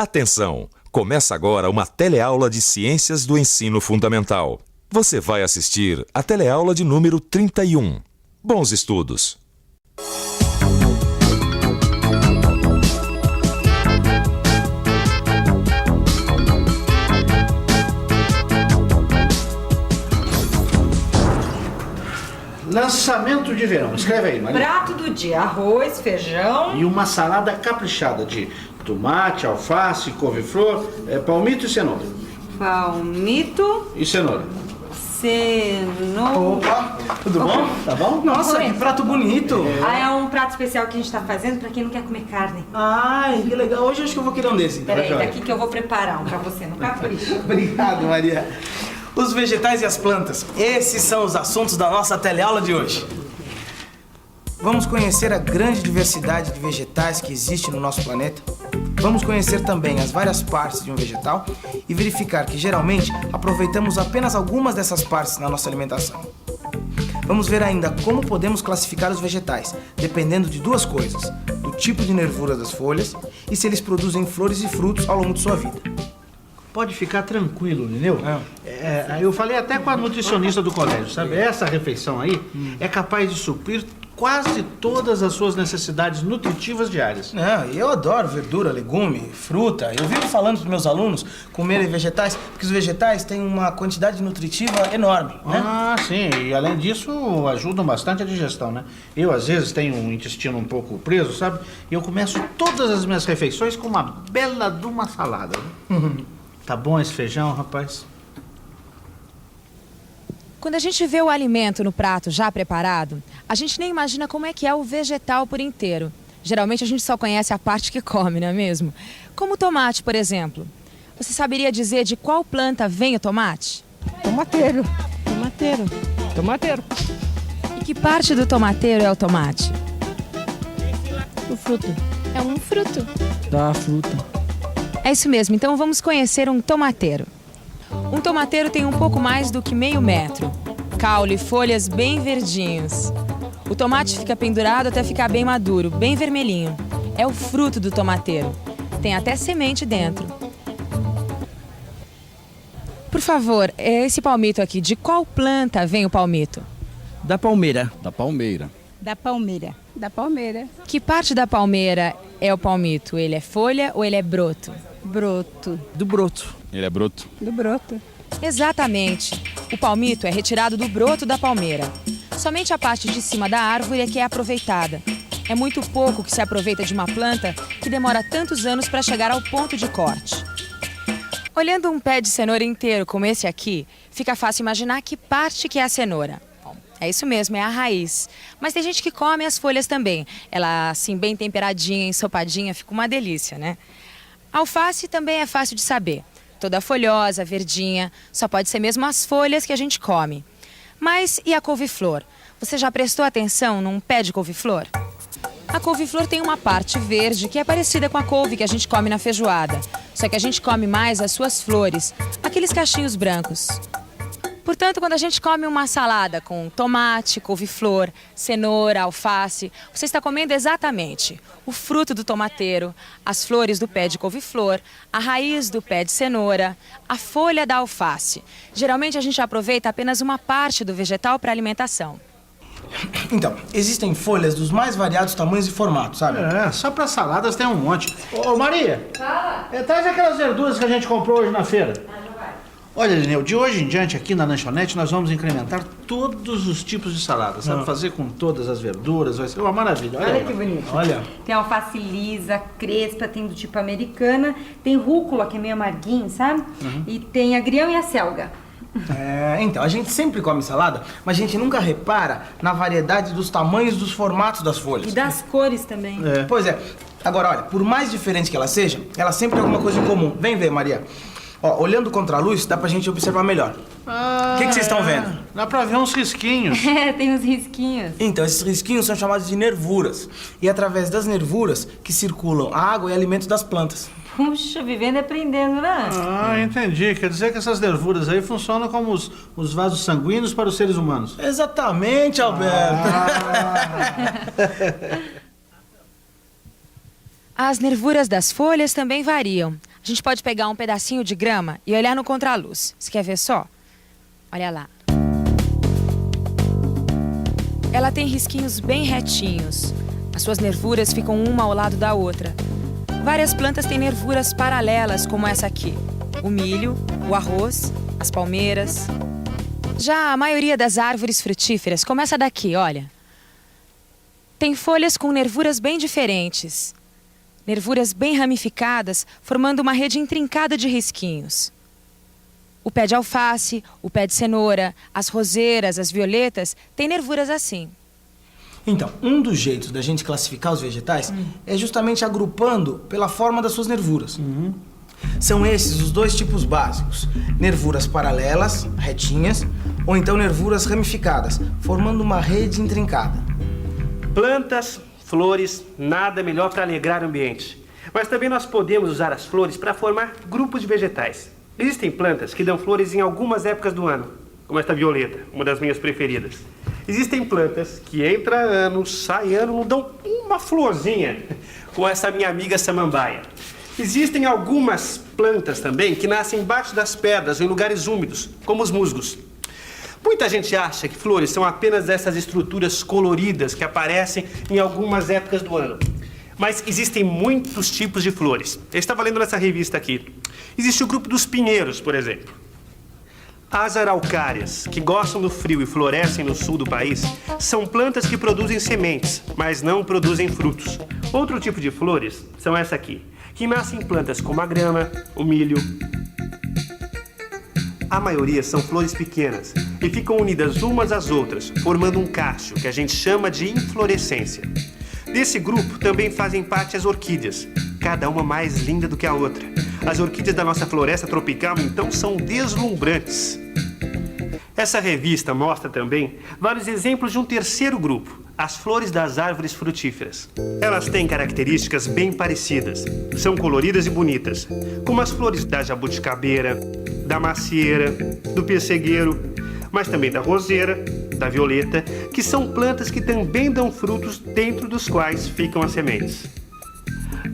Atenção! Começa agora uma teleaula de Ciências do Ensino Fundamental. Você vai assistir a teleaula de número 31. Bons estudos! Lançamento de verão. Escreve aí, Maria. Prato do dia: arroz, feijão. E uma salada caprichada de tomate, alface, couve-flor, palmito e cenoura. Palmito, E cenoura. cenoura. Opa, tudo bom? Tá bom? Nossa, Oi. que prato bonito! É um prato especial que a gente tá fazendo pra quem não quer comer carne. Ai, que legal. Hoje eu acho que eu vou querer um desse. Peraí, daqui que eu vou preparar um pra você, não capricha. Obrigado, Maria. Os vegetais e as plantas. Esses são os assuntos da nossa teleaula de hoje. Vamos conhecer a grande diversidade de vegetais que existe no nosso planeta. Vamos conhecer também as várias partes de um vegetal e verificar que, geralmente, aproveitamos apenas algumas dessas partes na nossa alimentação. Vamos ver ainda como podemos classificar os vegetais, dependendo de duas coisas: do tipo de nervura das folhas e se eles produzem flores e frutos ao longo de sua vida. Pode ficar tranquilo, entendeu? Eu falei até com a nutricionista do colégio, sabe? Essa refeição aí é capaz de suprir quase todas as suas necessidades nutritivas diárias. Não, eu adoro verdura, legume, fruta. Eu vivo falando para meus alunos comerem vegetais, porque os vegetais têm uma quantidade nutritiva enorme, né? Ah, sim. E além disso, ajudam bastante a digestão, né? Eu, às vezes, tenho um intestino um pouco preso, sabe? E eu começo todas as minhas refeições com uma bela de uma salada. Né? Tá bom esse feijão, rapaz? Quando a gente vê o alimento no prato já preparado, a gente nem imagina como é que é o vegetal por inteiro. Geralmente a gente só conhece a parte que come, não é mesmo? Como o tomate, por exemplo. Você saberia dizer de qual planta vem o tomate? Tomateiro. Tomateiro. Tomateiro. E que parte do tomateiro é o tomate? O fruto. É um fruto. Da fruta. É isso mesmo, então vamos conhecer um tomateiro. Um tomateiro tem um pouco mais do que meio metro. Caule e folhas bem verdinhos. O tomate fica pendurado até ficar bem maduro, bem vermelhinho. É o fruto do tomateiro. Tem até semente dentro. Por favor, esse palmito aqui, de qual planta vem o palmito? Da palmeira. Da palmeira. Da palmeira. Da palmeira. Que parte da palmeira é o palmito? Ele é folha ou ele é broto? Broto. Do broto. Ele é broto. Do broto. Exatamente. O palmito é retirado do broto da palmeira. Somente a parte de cima da árvore é que é aproveitada. É muito pouco que se aproveita de uma planta que demora tantos anos para chegar ao ponto de corte. Olhando um pé de cenoura inteiro como esse aqui, fica fácil imaginar que parte que é a cenoura. Bom, é isso mesmo, é a raiz. Mas tem gente que come as folhas também. Ela, assim, bem temperadinha, ensopadinha, fica uma delícia, né? A alface também é fácil de saber. Toda folhosa, verdinha, só pode ser mesmo as folhas que a gente come. Mas e a couve-flor? Você já prestou atenção num pé de couve-flor? A couve-flor tem uma parte verde que é parecida com a couve que a gente come na feijoada. Só que a gente come mais as suas flores, aqueles cachinhos brancos. Portanto, quando a gente come uma salada com tomate, couve-flor, cenoura, alface, você está comendo exatamente o fruto do tomateiro, as flores do pé de couve-flor, a raiz do pé de cenoura, a folha da alface. Geralmente a gente aproveita apenas uma parte do vegetal para alimentação. Então, existem folhas dos mais variados tamanhos e formatos, sabe? Só para saladas tem um monte. Ô, Maria. Fala. Traz aquelas verduras que a gente comprou hoje na feira. Olha, Lineu, de hoje em diante aqui na lanchonete nós vamos incrementar todos os tipos de salada, sabe? Fazer com todas as verduras, vai ser uma maravilha. Olha Olha aí, que bonito. Olha. Tem alface lisa, crespa, tem do tipo americana, tem rúcula, que é meio amarguinho, sabe? E tem agrião e a selga. Então, a gente sempre come salada, mas a gente nunca repara na variedade dos tamanhos, dos formatos das folhas. E das cores também. Pois é. Agora, olha, por mais diferente que ela seja, ela sempre tem alguma coisa em comum. Vem ver, Maria. Ó, olhando contra a luz, dá pra gente observar melhor. O que vocês estão vendo? Dá pra ver uns risquinhos. Tem uns risquinhos. Então, esses risquinhos são chamados de nervuras. E é através das nervuras que circulam a água e alimentos das plantas. Puxa, vivendo e aprendendo, né? Ah, entendi. Quer dizer que essas nervuras aí funcionam como os vasos sanguíneos para os seres humanos. Exatamente, Alberto. As nervuras das folhas também variam. A gente pode pegar um pedacinho de grama e olhar no contraluz. Você quer ver só? Olha lá. Ela tem risquinhos bem retinhos. As suas nervuras ficam uma ao lado da outra. Várias plantas têm nervuras paralelas, como essa aqui. O milho, o arroz, as palmeiras. Já a maioria das árvores frutíferas começa daqui, olha. Tem folhas com nervuras bem diferentes. Nervuras bem ramificadas, formando uma rede intrincada de risquinhos. O pé de alface, o pé de cenoura, as roseiras, as violetas, têm nervuras assim. Então, um dos jeitos da gente classificar os vegetais é justamente agrupando pela forma das suas nervuras. São esses os dois tipos básicos: nervuras paralelas, retinhas, ou então nervuras ramificadas, formando uma rede intrincada. Plantas, flores, nada melhor para alegrar o ambiente. Mas também nós podemos usar as flores para formar grupos de vegetais. Existem plantas que dão flores em algumas épocas do ano, como esta violeta, uma das minhas preferidas. Existem plantas que entra ano, sai ano, não dão uma florzinha, com essa minha amiga samambaia. Existem algumas plantas também que nascem embaixo das pedras ou em lugares úmidos, como os musgos. Muita gente acha que flores são apenas essas estruturas coloridas que aparecem em algumas épocas do ano. Mas existem muitos tipos de flores. Eu estava lendo nessa revista aqui. Existe o grupo dos pinheiros, por exemplo. As araucárias, que gostam do frio e florescem no sul do país, são plantas que produzem sementes, mas não produzem frutos. Outro tipo de flores são essa aqui, que nascem em plantas como a grama, o milho. A maioria são flores pequenas e ficam unidas umas às outras, formando um cacho, que a gente chama de inflorescência. Desse grupo também fazem parte as orquídeas, cada uma mais linda do que a outra. As orquídeas da nossa floresta tropical, então, são deslumbrantes. Essa revista mostra também vários exemplos de um terceiro grupo, as flores das árvores frutíferas. Elas têm características bem parecidas, são coloridas e bonitas, como as flores da jabuticabeira, da macieira, do pessegueiro, mas também da roseira, da violeta, que são plantas que também dão frutos dentro dos quais ficam as sementes.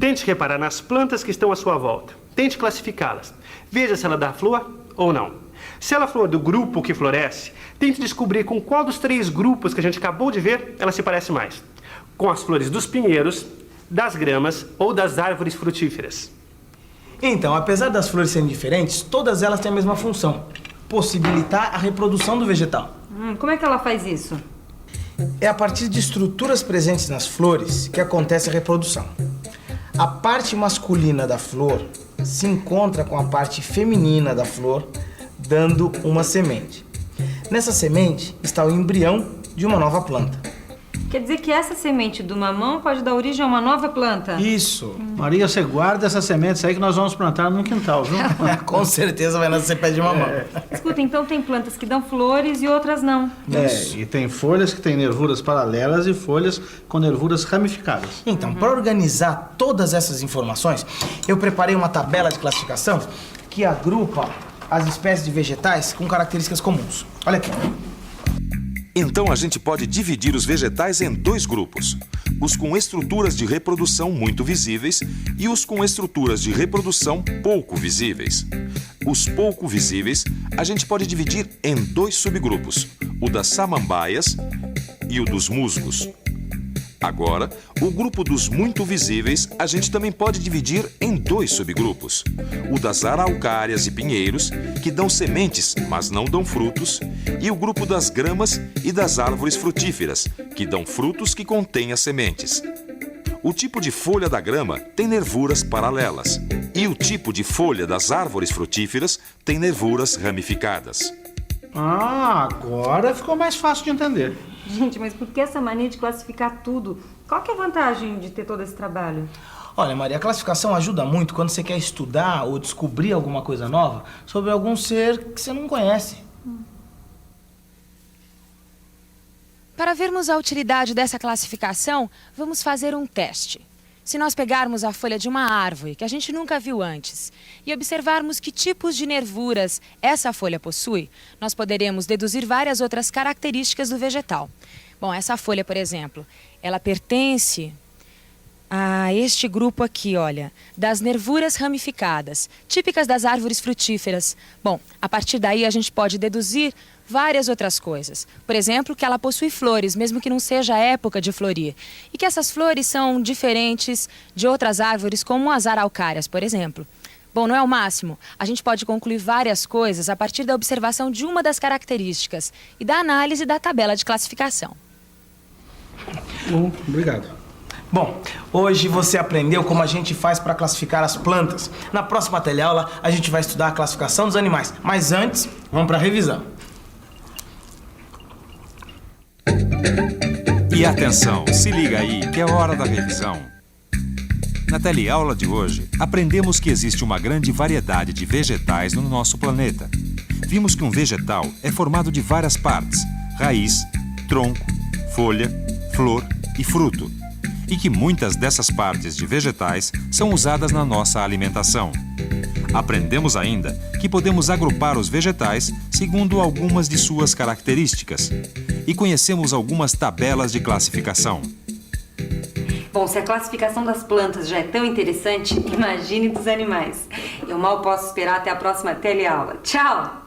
Tente reparar nas plantas que estão à sua volta. Tente classificá-las. Veja se ela dá flor ou não. Se ela for do grupo que floresce, tente descobrir com qual dos 3 grupos que a gente acabou de ver ela se parece mais. Com as flores dos pinheiros, das gramas ou das árvores frutíferas. Então, apesar das flores serem diferentes, todas elas têm a mesma função: possibilitar a reprodução do vegetal. Como é que ela faz isso? É a partir de estruturas presentes nas flores que acontece a reprodução. A parte masculina da flor se encontra com a parte feminina da flor, dando uma semente. Nessa semente está o embrião de uma nova planta. Quer dizer que essa semente do mamão pode dar origem a uma nova planta? Isso. Maria, você guarda essas sementes aí que nós vamos plantar no quintal, viu? Com certeza vai nascer pé de mamão. Escuta, então tem plantas que dão flores e outras não. E tem folhas que têm nervuras paralelas e folhas com nervuras ramificadas. Então, para organizar todas essas informações, eu preparei uma tabela de classificação que agrupa as espécies de vegetais com características comuns. Olha aqui. Então a gente pode dividir os vegetais em 2 grupos: os com estruturas de reprodução muito visíveis e os com estruturas de reprodução pouco visíveis. Os pouco visíveis a gente pode dividir em 2 subgrupos: o das samambaias e o dos musgos. Agora, o grupo dos muito visíveis a gente também pode dividir em 2 subgrupos: o das araucárias e pinheiros, que dão sementes, mas não dão frutos, e o grupo das gramas e das árvores frutíferas, que dão frutos que contêm as sementes. O tipo de folha da grama tem nervuras paralelas, e o tipo de folha das árvores frutíferas tem nervuras ramificadas. Ah, agora ficou mais fácil de entender. Gente, mas por que essa mania de classificar tudo? Qual que é a vantagem de ter todo esse trabalho? Olha, Maria, a classificação ajuda muito quando você quer estudar ou descobrir alguma coisa nova sobre algum ser que você não conhece. Para vermos a utilidade dessa classificação, vamos fazer um teste. Se nós pegarmos a folha de uma árvore que a gente nunca viu antes e observarmos que tipos de nervuras essa folha possui, nós poderemos deduzir várias outras características do vegetal. Bom, essa folha, por exemplo, ela pertence Ah, este grupo aqui, olha, das nervuras ramificadas, típicas das árvores frutíferas. Bom, a partir daí a gente pode deduzir várias outras coisas. Por exemplo, que ela possui flores, mesmo que não seja a época de florir. E que essas flores são diferentes de outras árvores, como as araucárias, por exemplo. Bom, não é o máximo. A gente pode concluir várias coisas a partir da observação de uma das características e da análise da tabela de classificação. Bom, obrigado. Bom, hoje você aprendeu como a gente faz para classificar as plantas. Na próxima teleaula, a gente vai estudar a classificação dos animais. Mas antes, vamos para a revisão. E atenção, se liga aí que é hora da revisão. Na teleaula de hoje, aprendemos que existe uma grande variedade de vegetais no nosso planeta. Vimos que um vegetal é formado de várias partes: raiz, tronco, folha, flor e fruto. E que muitas dessas partes de vegetais são usadas na nossa alimentação. Aprendemos ainda que podemos agrupar os vegetais segundo algumas de suas características. E conhecemos algumas tabelas de classificação. Bom, se a classificação das plantas já é tão interessante, imagine dos animais. Eu mal posso esperar até a próxima teleaula. Tchau!